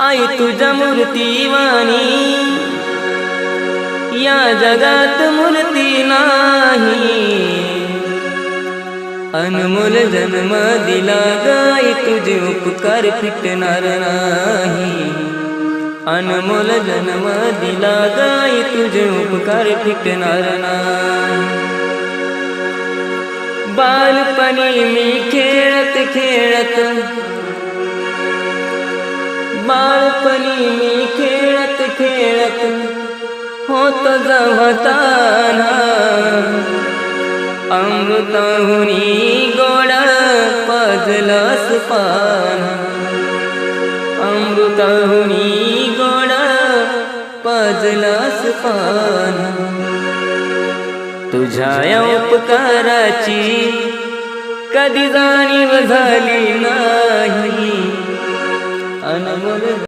आई तुझ्या मूर्तीवाणी या जगात मूर्ती नाही। अनमोल जन्म दिला गाई तुझे उपकार फिटणार नाही। अनमोल जन्म दिला गाई तुझे उपकार फिटणार नाही। बालपणी मी खेळत खेळत बालपणी मी खेळत खेळत होत जवताना अमृताहुनी गोड पाजलास पान। अमृताहुनी गोड पाजलास पान। तुझ्या या उपकाराची कधी जाणीव झाली नाही। अनमोल